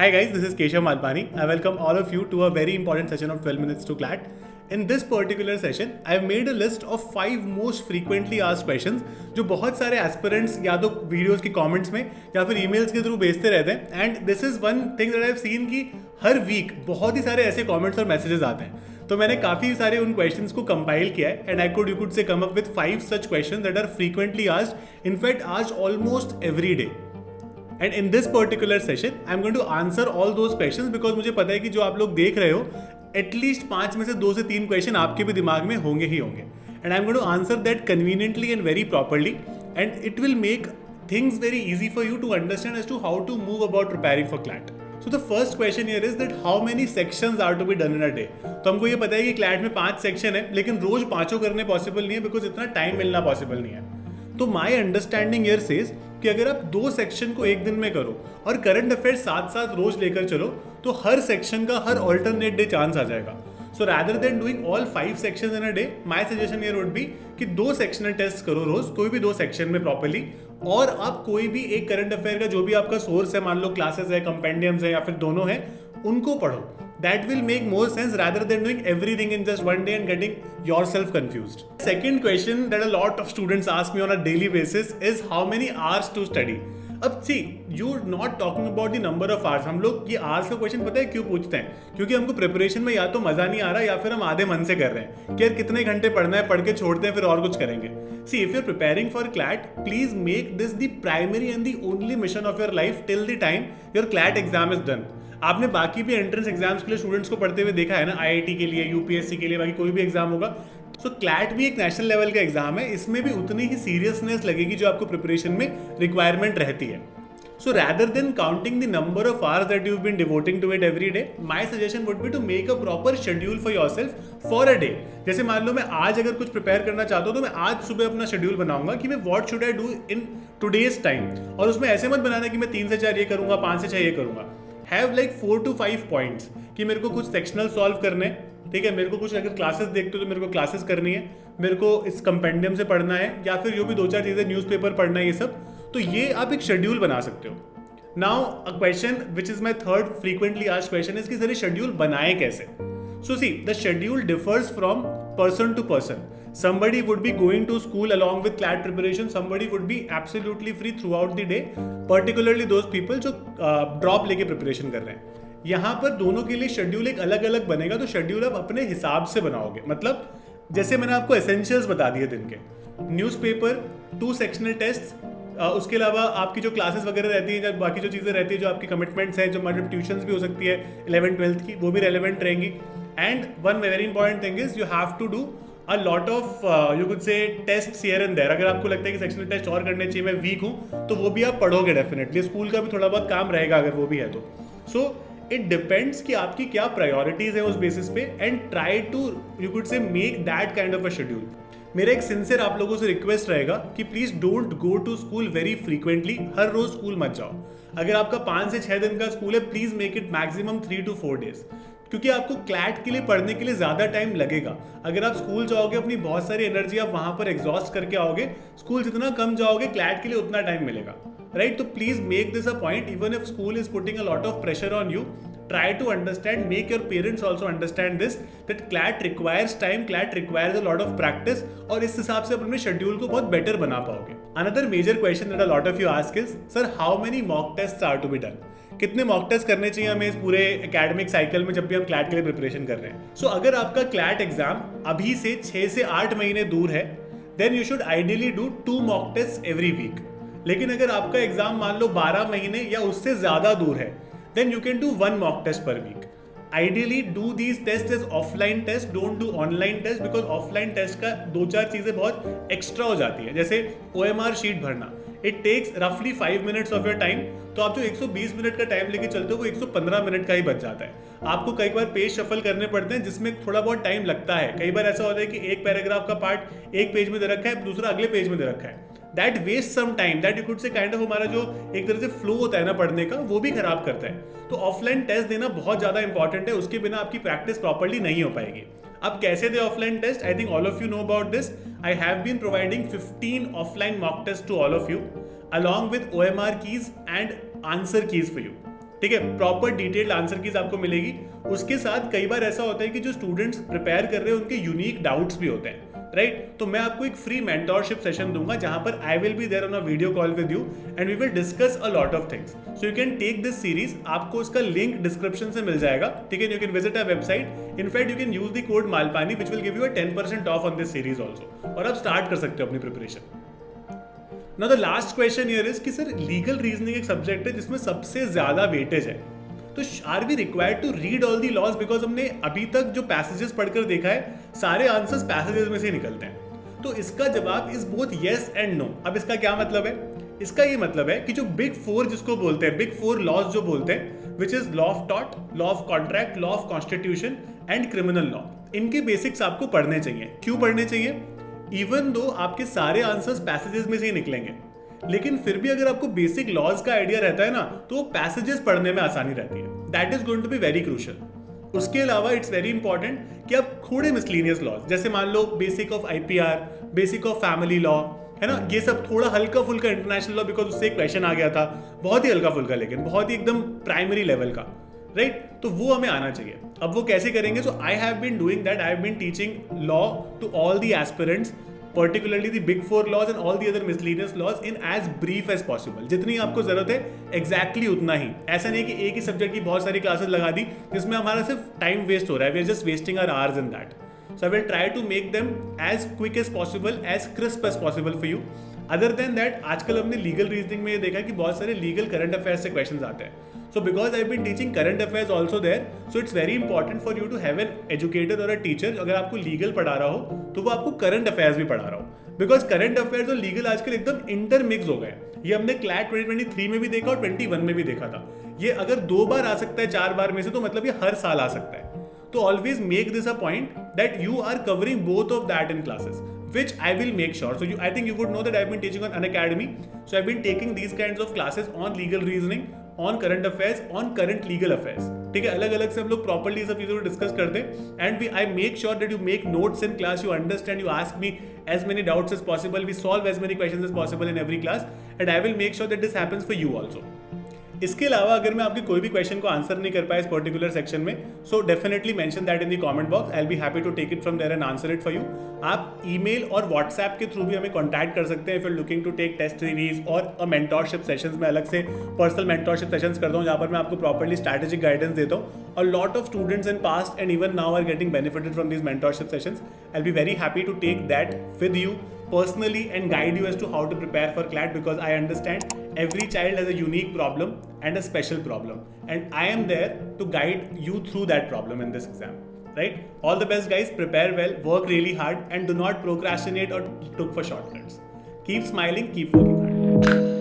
Hi guys, this is Keshav Malpani. I welcome all of you to a very important session of 12 minutes to CLAT. In this particular session, I have made a list of 5 most frequently asked questions जो बहुत सारे aspirants या तो videos के comments में या फिर emails के थ्रू भेजते रहते हैं. And this is one thing that I have seen कि हर वीक बहुत ही सारे ऐसे कमेंट्स और मैसेजेस आते हैं. तो मैंने काफ़ी सारे उन क्वेश्चंस को कंपाइल किया है and you could say come up with 5 such questions that are frequently asked, in fact asked almost every day. And in this particular session I am going to answer all those questions because मुझे पता है कि जो आप लोग देख रहे हो एटलीस्ट 5 में से 2 से 3 क्वेश्चन आपके भी दिमाग में होंगे ही होंगे. And I am going to answer that conveniently and very properly and it will make things very easy for you to understand as to how to move about preparing for CLAT. So the first question here is that how many sections are to be done in a day? तो हमको ये पता है कि CLAT में 5 section है, लेकिन रोज 5 करने पॉसिबल नहीं है बिकॉज इतना टाइम मिलना पॉसिबल नहीं है. तो माई अंडरस्टैंडिंग हियर सेज कि अगर आप 2 सेक्शन को एक दिन में करो और करंट अफेयर साथ साथ रोज लेकर चलो तो हर सेक्शन का हर ऑल्टरनेट डे चांस आ जाएगा. So rather than doing all 5 sections in a day, my suggestion here would be कि 2 सेक्शनल टेस्ट करो रोज, कोई भी 2 सेक्शन में प्रॉपर्ली, और आप कोई भी एक करंट अफेयर का जो भी आपका सोर्स है, मान लो क्लासेस है, कंपेंडियम्स है या फिर दोनों है, उनको पढ़ो. That will make more sense rather than doing everything in just one day and getting yourself confused. Second question that a lot of students ask me on a daily basis is how many hours to study. अब see you not talking about the number of hours. हम लोग ये hours का question पता है क्यों पूछते हैं? क्योंकि हमको प्रिपरेशन में या तो मजा नहीं आ रहा या फिर हम आधे मन से कर रहे हैं कि यार कितने घंटे पढ़ना है, पढ़ के छोड़ते हैं फिर और कुछ करेंगे. See if you are preparing for CLAT, please make this the primary and the only mission of your life till the time your CLAT exam is done. आपने बाकी भी एंट्रेंस एग्जाम्स के लिए स्टूडेंट्स को पढ़ते हुए देखा है ना, आईआईटी के लिए, यूपीएससी के लिए, बाकी कोई भी एग्जाम होगा. सो क्लैट भी एक नेशनल लेवल का एग्जाम है, इसमें भी उतनी ही सीरियसनेस लगेगी जो आपको प्रिपरेशन में रिक्वायरमेंट रहती है. So rather than counting the number of hours that you've been devoting to it every day, my suggestion would be to make a proper schedule for yourself for a day. जैसे मान लो मैं आज अगर कुछ prepare करना चाहता हूँ तो मैं आज सुबह अपना शेड्यूल बनाऊंगा कि मैं what should I do in today's time. और उसमें ऐसे मत बनाना कि मैं 3 से 4 ये करूंगा, 5 से 6 ये करूंगा. Have like 4 to 5 points कि मेरे को कुछ सेक्शनल सॉल्व करने हैं, ठीक है, मेरे को कुछ अगर क्लासेस देखते हो तो मेरे को क्लासेस करनी है, मेरे को इस कंपेंडियम से पढ़ना है या फिर जो भी 2-4 चीज़ें न्यूज़पेपर पढ़ना है, ये सब. तो ये आप एक शेड्यूल बना सकते हो. Now a question which is my third frequently asked question is कि सर ये शेड्यूल बनाए कैसे? So see the schedule differs from person to person. Somebody would be going to school along with CLAT preparation, somebody would be absolutely free throughout the day, particularly those people जो drop लेके preparation कर रहे हैं. यहाँ पर दोनों के लिए शेड्यूल एक अलग अलग बनेगा. तो शेड्यूल आप अपने हिसाब से बनाओगे. मतलब जैसे मैंने आपको एसेंशियल्स बता दिए दिन के, न्यूज़पेपर, 2 सेक्शनल टेस्ट, उसके अलावा आपकी जो क्लासेस वगैरह रहती है, बाकी जो चीज़ें रहती है, जो आपकी कमिटमेंट्स हैं, जो मतलब ट्यूशन्स भी हो सकती है 11th-12th की, वो भी रेलेवेंट रहेंगी. And one very important thing is you have to do a lot of you could say test here and there. अगर आपको लगता है कि सेक्शनल टेस्ट और करने चाहिए, मैं वीक हूँ, तो वो भी आप पढ़ोगे डेफिनेटली. स्कूल का भी थोड़ा बहुत काम रहेगा अगर वो भी है तो. सो इट डिपेंड्स कि आपकी क्या प्रायोरिटीज है उस बेसिस पे, and try to you could say make that kind of a schedule. मेरा एक सिंसियर आप लोगों से रिक्वेस्ट रहेगा कि please don't go to school very frequently. हर रोज स्कूल मत जाओ. अगर आपका 5 से 6 दिन का स्कूल है, please make it maximum 3 to 4 days, क्योंकि आपको क्लैट के लिए पढ़ने के लिए ज़्यादा टाइम लगेगा. अगर आप स्कूल जाओगे, अपनी बहुत सारी एनर्जी आप वहाँ पर एग्जॉस्ट करके आओगे. स्कूल जितना कम जाओगे, क्लैट के लिए उतना टाइम मिलेगा, राइट? तो please make this a point. Even if school is putting a lot of pressure on you, try to understand, make your parents also understand this, that CLAT requires time, CLAT requires a lot of practice, और इस हिसाब से अपने schedule को बहुत better बना पाओगे. Another major question that a lot of you ask is, sir, how many mock tests are to be done? कितने मॉक टेस्ट करने चाहिए हमें इस पूरे एकेडमिक साइकिल में जब भी हम क्लैट के लिए प्रिपरेशन कर रहे हैं? सो अगर आपका क्लैट एग्जाम अभी से 6 से 8 महीने दूर है, then you should ideally do 2 mock test every week. लेकिन अगर आपका एग्जाम मान लो 12 महीने या उससे ज्यादा दूर है, then you can do 1 mock test per week. Ideally do these tests as offline test, don't do online test, because offline test का 2-4 चीज़ें बहुत एक्स्ट्रा हो जाती है. जैसे OMR शीट भरना, it takes roughly 5 minutes of your time. तो आप जो 120 मिनट का टाइम लेके चलते हो वो 115 मिनट का ही बच जाता है. आपको कई बार पेज शफल करने पड़ते हैं जिसमें थोड़ा बहुत टाइम लगता है. कई बार ऐसा होता है कि एक पैराग्राफ का पार्ट एक पेज में दे रखा है, दूसरा अगले पेज में दे रखा है. That waste some time, that you could say kind of हमारा जो एक तरह से फ्लो होता है ना पढ़ने का, वो भी खराब करता है. तो ऑफलाइन टेस्ट देना बहुत ज़्यादा इंपॉर्टेंट है. उसके बिना आपकी प्रैक्टिस प्रॉपर्ली नहीं हो पाएगी. अब कैसे दे offline test? I think all of you know about this. I have been providing 15 offline mock test to all of you along with OMR keys and answer keys for you. ठीक है, proper detailed answer keys आपको मिलेगी। उसके साथ कई बार ऐसा होता है कि जो स्टूडेंट्स प्रिपेयर कर रहे हैं उनके यूनिक डाउट्स भी होते हैं, राइट? तो मैं आपको एक फ्री मेंटोरशिप सेशन दूंगा जहां पर I will be there on a video call with you and we will discuss a lot of things. So you can take this series, आपको उसका लिंक डिस्क्रिप्शन से मिल जाएगा, ठीक है? You can visit our website, in fact you can use the code Malpani which will give you a 10% off on this series also, और आप start कर सकते हो अपनी preparation. Now the last question here is कि सर लीगल रीजनिंग एक subject है जिसमें सबसे ज्यादा वेटेज है, तो are we required to read all the laws? Because हमने अभी तक जो पैसेजेस पढ़कर देखा है सारे आंसर्स पैसेजेस में से निकलते हैं। तो इसका जवाब is both yes and no. अब इसका क्या मतलब है? इसका ये मतलब है कि जो बिग फोर जिसको बोलते हैं, बिग फोर लॉज जो बोलते हैं, which is law of tort, law of contract, law of constitution and criminal law, इनके बेसिक्स आपको पढ़ने चाहिए। क्यों पढ़ने चाहिए? इवन दो आपके सारे आंसर्स पैसेजेस में से ही निकलेंगे, लेकिन फिर भी अगर आपको बेसिक लॉज का आइडिया रहता है ना, तो पैसेजेस पढ़ने में आसानी रहती है। That is going to be very crucial. उसके अलावा इट्स वेरी इंपॉर्टेंट कि आप थोड़े मिसलीनियस लॉज, जैसे मान लो basic of IPR, basic of family law, है ना, ये सब थोड़ा हल्का फुल्का इंटरनेशनल लॉ, बिकॉज उससे एक क्वेश्चन आ गया था, बहुत ही हल्का फुल्का लेकिन बहुत ही एकदम प्राइमरी लेवल का, राइट? तो वो हमें आना चाहिए। अब वो कैसे करेंगे? So I have been doing that, I have been teaching law to all the aspirants, particularly the big four laws and all the other miscellaneous laws in as brief as possible। जितनी आपको जरूरत है exactly उतना ही। ऐसा नहीं कि एक ही subject की बहुत सारी क्लासेस लगा दी जिसमें हमारा सिर्फ टाइम वेस्ट हो रहा है, we are just wasting our hours in that। So I will try to make them as quick as possible, as crisp as possible for you। Other than that, आजकल हमने legal reasoning में ये देखा कि बहुत सारे लीगल करंट अफेयर्स से question आते हैं। So because I've been teaching current affairs also there, so it's very important for you to have an educator or a teacher। अगर आपको लीगल पढ़ा रहा हो तो वो आपको करंट अफेयर्स भी पढ़ा रहा हो, बिकॉज करंट अफेयर्स और लीगल आजकल एकदम इंटरमिक्स हो गए। ये हमने क्लैट 2023 में भी देखा और 21 में भी देखा था। ये अगर 2 बार आ सकता है 4 बार में से, तो मतलब ये हर साल आ सकता है। तो always make this a point that you are covering both of that in classes, which I will make sure। So I think you would know that I've been teaching on Unacademy, so I've been taking these kinds of classes on legal reasoning, on current affairs, on current legal affairs। ठीक है, अलग अलग से हम लोग properly सब चीज़ों को डिस्कस करते हैं, and I make sure that you make notes in class, you understand, you ask me as many doubts as possible, we solve as many questions as possible in every class, and I will make sure that this happens for you also। इसके अलावा अगर मैं आपके कोई भी question को answer नहीं कर पाया इस पर्टिकुलर सेक्शन में, so definitely mention that in the comment box, I will be happy to take it from there and answer it for you. आप ईमेल और व्हाट्सएप के थ्रू भी हमें कॉन्टैक्ट कर सकते हैं if you are looking to take test series और a mentorship sessions में अलग से पर्सनल मेंटोरशिप सेशंस करता हूँ, जहाँ पर मैं आपको प्रॉपर्ली स्ट्रैटेजिक गाइडेंस देता हूँ। और lot of students in past and even now are getting benefited from this mentorship sessions. I will be very happy to take that with you personally and guide you as to how to prepare for CLAT, because I understand every child has a unique problem and a special problem, and I am there to guide you through that problem in this exam, right? All the best guys, prepare well, work really hard, and do not procrastinate or look for shortcuts. Keep smiling, keep working hard.